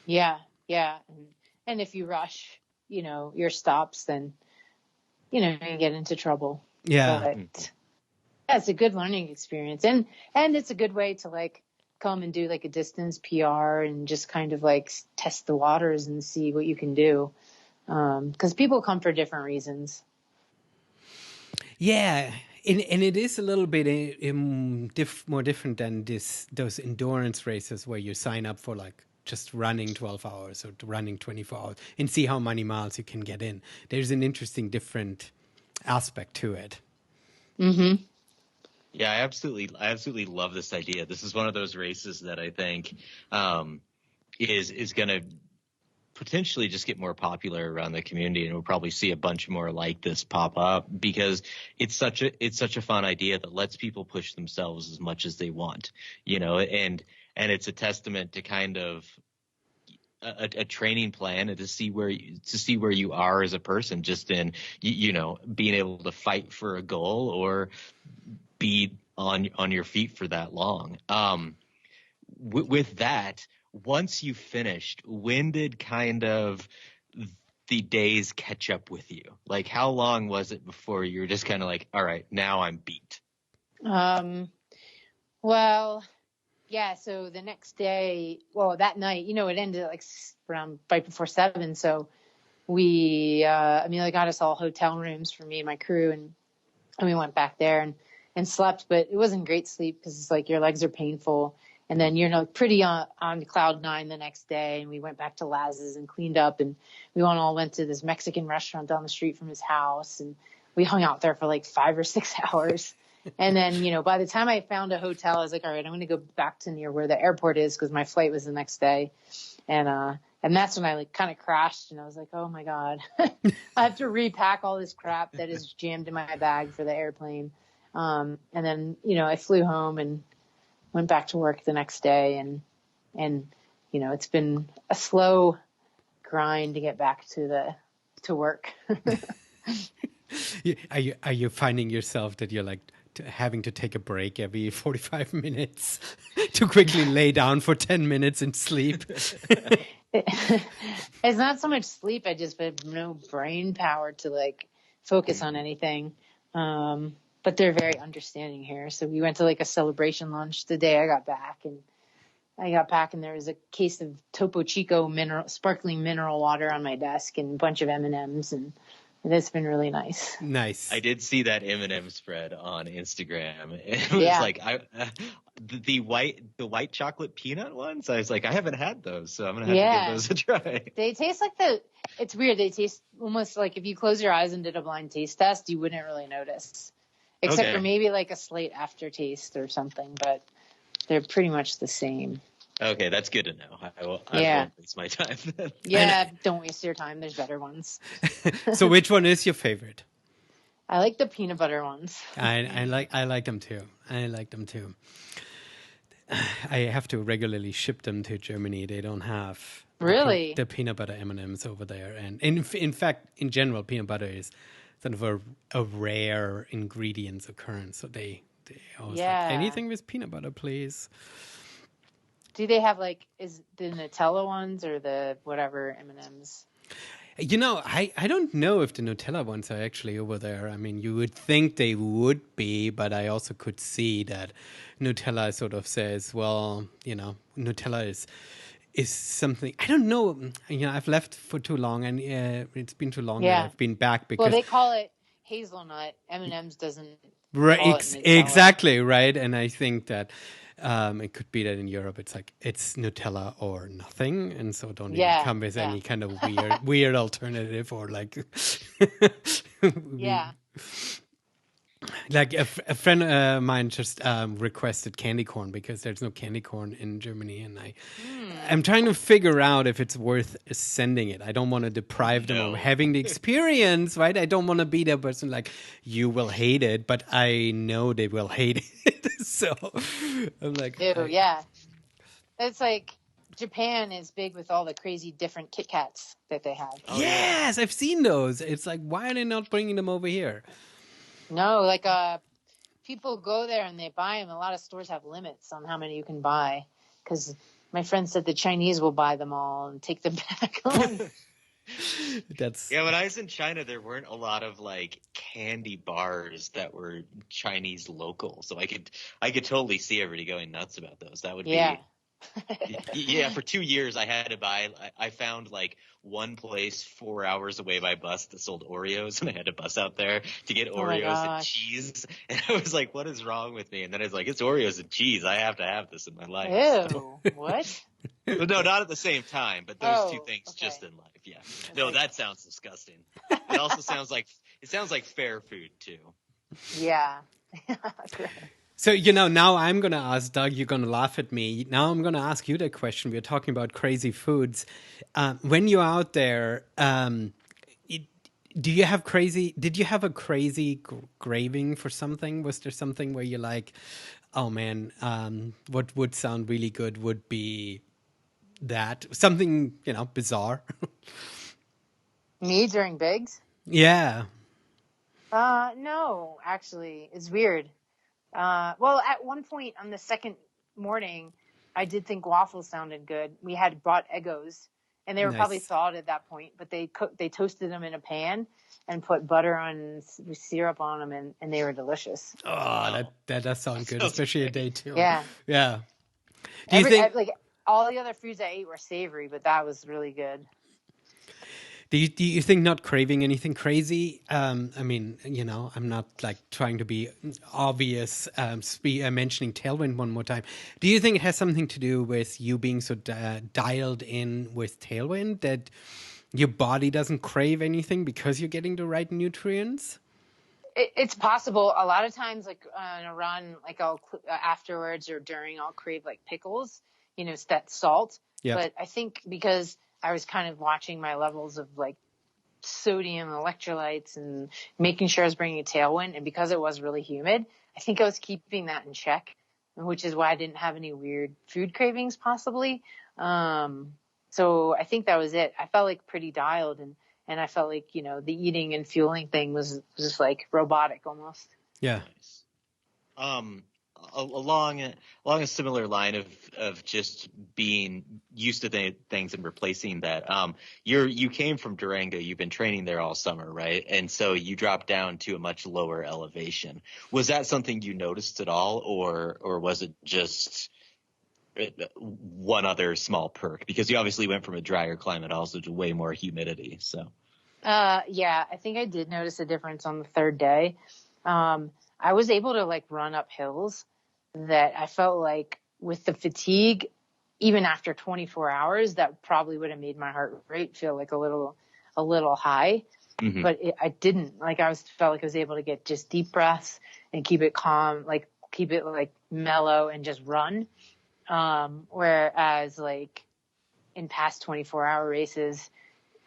Yeah, and if you rush, you know, your stops, then you know you get into trouble. Yeah, but it's a good learning experience, and it's a good way to like come and do like a distance PR and just kind of like test the waters and see what you can do. Because people come for different reasons. Yeah. And it is a little bit more different than those endurance races where you sign up for like just running 12 hours or running 24 hours and see how many miles you can get in. There's an interesting different aspect to it. Mm-hmm. Yeah, I absolutely love this idea. This is one of those races that I think is going to potentially just get more popular around the community, and we'll probably see a bunch more like this pop up because it's such a fun idea that lets people push themselves as much as they want, you know, and it's a testament to kind of a training plan and to see where you are as a person, just in you know, being able to fight for a goal or be on your feet for that long. With that, once you finished, when did kind of the days catch up with you? Like, how long was it before you were just kind of like, all right, now I'm beat? Well, yeah. So the next day, that night, you know, it ended like around right before 7. So we, they got us all hotel rooms for me and my crew, and we went back there and slept, but it wasn't great sleep because it's like your legs are painful. And then you're pretty on cloud 9 the next day. And we went back to Laz's and cleaned up, and we all went to this Mexican restaurant down the street from his house. And we hung out there for like 5 or 6 hours. And then, you know, by the time I found a hotel, I was like, all right, I'm going to go back to near where the airport is because my flight was the next day. And that's when I like kind of crashed, and I was like, oh my God, I have to repack all this crap that is jammed in my bag for the airplane. And then, you know, I flew home and went back to work the next day, and you know, it's been a slow grind to get back to work. Are you finding yourself that you're like having to take a break every 45 minutes to quickly lay down for 10 minutes and sleep? It's not so much sleep. I just have no brain power to like focus on anything. But they're very understanding here. So we went to like a celebration lunch the day I got back, and there was a case of Topo Chico sparkling mineral water on my desk and a bunch of M&Ms. And It's been really nice. Nice. I did see that M&M spread on Instagram. It was like the white chocolate peanut ones. I was like, I haven't had those, so I'm gonna have to give those a try. They taste like it's weird. They taste almost like if you close your eyes and did a blind taste test, you wouldn't really notice, except for maybe like a slight aftertaste or something. But they're pretty much the same. Okay, that's good to know. I won't waste my time then. Yeah, don't waste your time. There's better ones. So which one is your favorite? I like the peanut butter ones. I like them too. I like them too. I have to regularly ship them to Germany. They don't have the peanut butter M&Ms over there. And in fact, in general, peanut butter is sort of a rare ingredient occurrence. So they always like, anything with peanut butter, please. Do they have is the Nutella ones or the whatever M&Ms? You know, I don't know if the Nutella ones are actually over there. I mean, you would think they would be, but I also could see that Nutella sort of says, well, Nutella is something. I don't know. I've left for too long, and it's been too long that I've been back because they call it hazelnut. M&M's doesn't. Right, exactly right, and I think that. It could be that in Europe it's like it's Nutella or nothing, and so don't even come with any kind of weird alternative or like Like a friend of mine just requested candy corn because there's no candy corn in Germany, and I'm trying to figure out if it's worth sending it. I don't want to deprive them of having the experience, right? I don't want to be that person like, you will hate it, but I know they will hate it. So I'm like, yeah. It's like Japan is big with all the crazy different Kit Kats that they have. Yes, I've seen those. It's like, why are they not bringing them over here? No, like people go there and they buy them. A lot of stores have limits on how many you can buy because my friend said the Chinese will buy them all and take them back home. When I was in China, there weren't a lot of like candy bars that were Chinese local, so I could totally see everybody going nuts about those. That would be for 2 years I found like one place 4 hours away by bus that sold Oreos, and I had to bus out there to get Oreos and cheese, and I was like, what is wrong with me? And then I was like, it's Oreos and cheese, I have to have this in my life. Ew, what? But no, not at the same time, but those two things just in life. Yeah. No, that sounds disgusting. It also sounds like fair food too. Yeah. So, now I'm going to ask Doug, you're going to laugh at me. Now I'm going to ask you the question. We're talking about crazy foods. When you're out there, did you have a crazy craving for something? Was there something where you're like, oh man, what would sound really good would be that? Something, bizarre. Me during Bigs? Yeah. No, actually, it's weird. Well, at one point on the second morning, I did think waffles sounded good. We had bought Eggos, and they were probably thawed at that point, but they toasted them in a pan and put butter on syrup on them, and they were delicious. Oh, that does sound good, especially a day two. Yeah. Yeah. Do you think like all the other foods I ate were savory, but that was really good. Do you think not craving anything crazy? I mean, I'm not like trying to be obvious, mentioning Tailwind one more time. Do you think it has something to do with you being so dialed in with Tailwind that your body doesn't crave anything because you're getting the right nutrients? It's possible. A lot of times, like on a run, like I'll afterwards or during, I'll crave like pickles, that salt. Yeah. But I think because I was kind of watching my levels of like sodium, electrolytes, and making sure I was bringing a Tailwind. And because it was really humid, I think I was keeping that in check, which is why I didn't have any weird food cravings possibly. So I think that was it. I felt like pretty dialed, and I felt like, the eating and fueling thing was just like robotic almost. Yeah. Along a similar line of just being used to things and replacing that, you came from Durango. You've been training there all summer, right? And so you dropped down to a much lower elevation. Was that something you noticed at all, or was it just one other small perk? Because you obviously went from a drier climate also to way more humidity. So Yeah, I think I did notice a difference on the third day. I was able to like run up hills that I felt like with the fatigue, even after 24 hours, that probably would have made my heart rate feel like a little high. Mm-hmm. But I didn't. Like felt like I was able to get just deep breaths and keep it calm, like keep it like mellow and just run. Whereas like in past 24-hour races,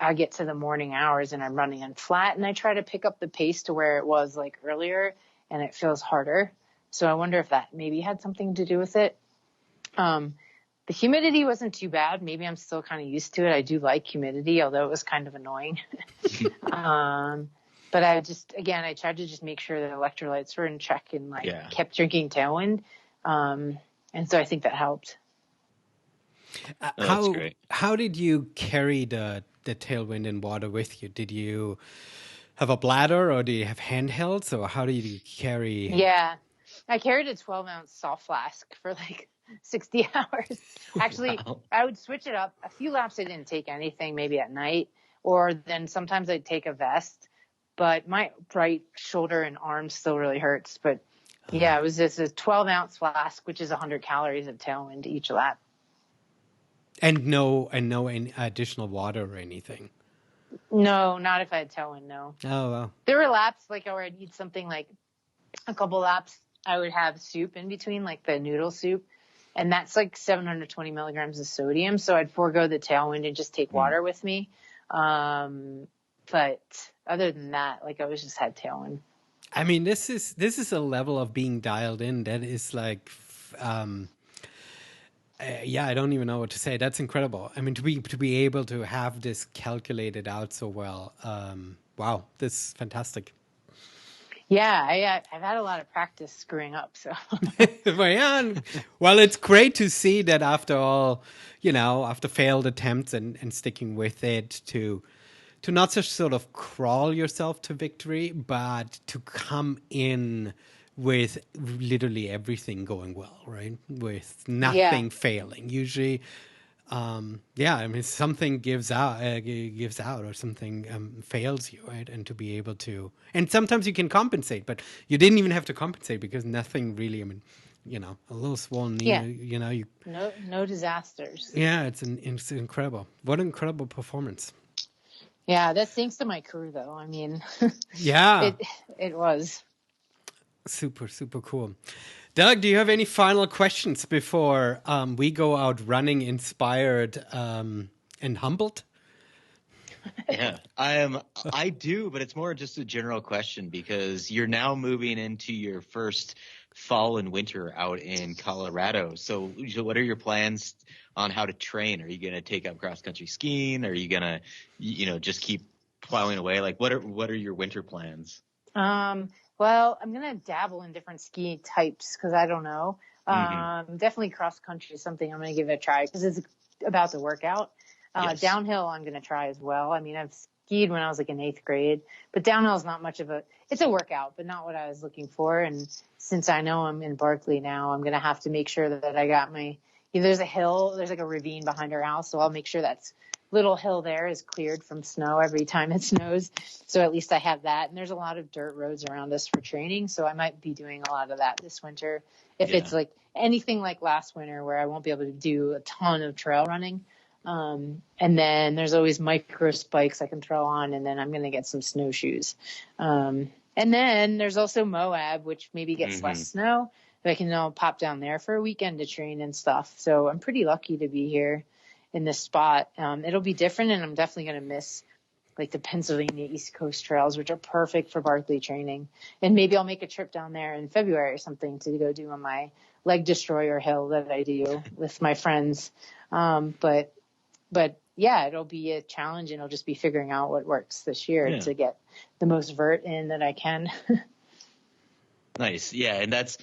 I get to the morning hours and I'm running on flat and I try to pick up the pace to where it was like earlier and it feels harder. So I wonder if that maybe had something to do with it. The humidity wasn't too bad. Maybe I'm still kind of used to it. I do like humidity, although it was kind of annoying. But I tried to just make sure that electrolytes were in check and kept drinking Tailwind. And so I think that helped. That's great. How did you carry the Tailwind and water with you? Did you have a bladder or do you have handhelds, or how did you carry? Yeah, I carried a 12-ounce soft flask for like 60 hours. Actually, wow. I would switch it up. A few laps I didn't take anything, maybe at night, or then sometimes I'd take a vest. But my right shoulder and arm still really hurts. But yeah, it was just a 12-ounce flask, which is 100 calories of Tailwind each lap. And no additional water or anything. No, not if I had Tailwind. No. Oh well. There were laps like where I'd eat something like a couple laps. I would have soup in between, like the noodle soup, and that's like 720 milligrams of sodium. So I'd forego the Tailwind and just take water with me. But other than that, like I always just had Tailwind. I mean, this is a level of being dialed in that is like. I don't even know what to say. That's incredible. I mean, to be able to have this calculated out so well. Wow, this is fantastic. Yeah, I've had a lot of practice screwing up. So, well, it's great to see that after all, after failed attempts and sticking with it, to not just sort of crawl yourself to victory, but to come in with literally everything going well, right? With nothing failing. Usually, I mean, something gives out or something fails you, right? And to be able to, and sometimes you can compensate, but you didn't even have to compensate because nothing really, I mean, a little swollen knee, no disasters. Yeah, it's incredible. What an incredible performance. Yeah, that's thanks to my crew, though. I mean, yeah, it was. Super, super cool. Doug, do you have any final questions before we go out running inspired and humbled? Yeah, I do, but it's more just a general question because you're now moving into your first fall and winter out in Colorado. So what are your plans on how to train? Are you going to take up cross-country skiing? Are you going to, just keep plowing away? Like what are your winter plans? Well, I'm going to dabble in different ski types because I don't know. Definitely cross country is something I'm going to give it a try because it's about to work out. Yes. Downhill I'm going to try as well. I mean, I've skied when I was like in 8th grade, but downhill is not much of it's a workout, but not what I was looking for. And since I know I'm in Berkeley now, I'm going to have to make sure that I got there's a hill, there's like a ravine behind our house. So I'll make sure that's little hill there is cleared from snow every time it snows. So at least I have that. And there's a lot of dirt roads around us for training. So I might be doing a lot of that this winter. If it's like anything like last winter where I won't be able to do a ton of trail running. And then there's always micro spikes I can throw on. And then I'm going to get some snowshoes. And then there's also Moab, which maybe gets less snow. But I can pop down there for a weekend to train and stuff. So I'm pretty lucky to be here in this spot. It'll be different, and I'm definitely going to miss like the Pennsylvania East Coast trails, which are perfect for Barkley training. And maybe I'll make a trip down there in February or something to go do on my leg destroyer hill that I do with my friends. But yeah, it'll be a challenge, and I'll just be figuring out what works this year to get the most vert in that I can. Nice. Yeah. And that's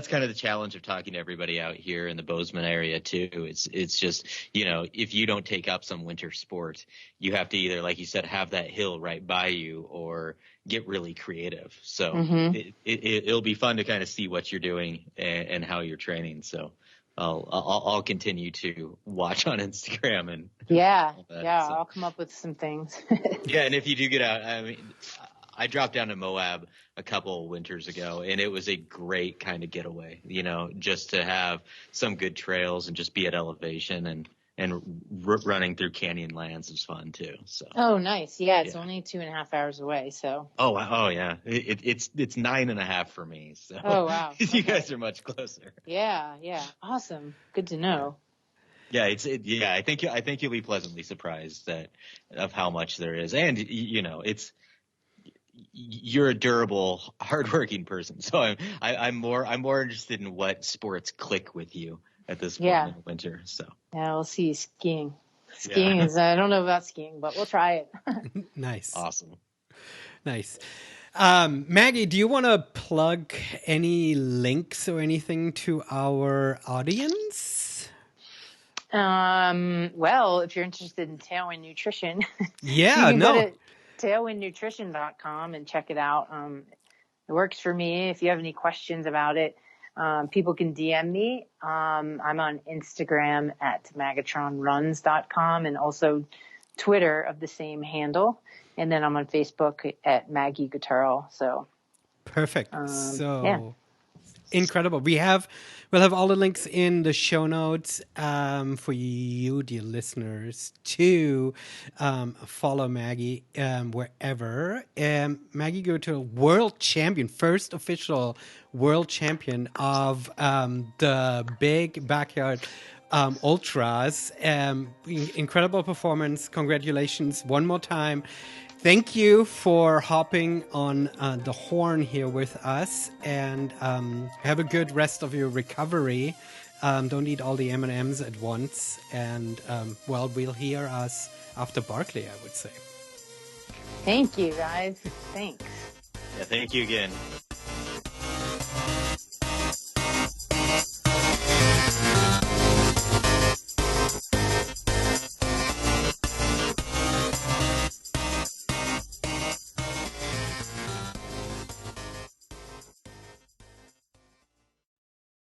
kind of the challenge of talking to everybody out here in the Bozeman area too. It's just, if you don't take up some winter sport, you have to either, like you said, have that hill right by you or get really creative. So it'll be fun to kind of see what you're doing and how you're training. So I'll continue to watch on Instagram and I'll come up with some things. Yeah, and if you do get out, I mean, I dropped down to Moab a couple winters ago, and it was a great kind of getaway, just to have some good trails and just be at elevation and running through canyon lands is fun too. So. Oh, nice. Yeah, it's only 2.5 hours away. So. Oh yeah. It's 9.5 for me. So. Oh wow. You guys are much closer. Yeah. Awesome. Good to know. Yeah, I think you'll be pleasantly surprised of how much there is, and you're a durable, hardworking person. So I'm more interested in what sports click with you at this point in the winter. So yeah, we'll see. Skiing is I don't know about skiing, but we'll try it. Nice, awesome, nice. Maggie, do you want to plug any links or anything to our audience? Well, if you're interested in Tailwind Nutrition, go to tailwindnutrition.com and check it out. It works for me. If you have any questions about it, people can DM me. I'm on Instagram at magatronruns.com and also Twitter of the same handle. And then I'm on Facebook at Maggie Guterl. So perfect. Incredible. We'll have all the links in the show notes for you, dear listeners, to follow Maggie wherever. Maggie Guterl, world champion, first official world champion of the big backyard ultras. Incredible performance. Congratulations one more time. Thank you for hopping on the horn here with us, and have a good rest of your recovery. Don't eat all the M&Ms at once, and we'll hear us after Barkley, I would say. Thank you, guys. Thanks. Yeah, thank you again.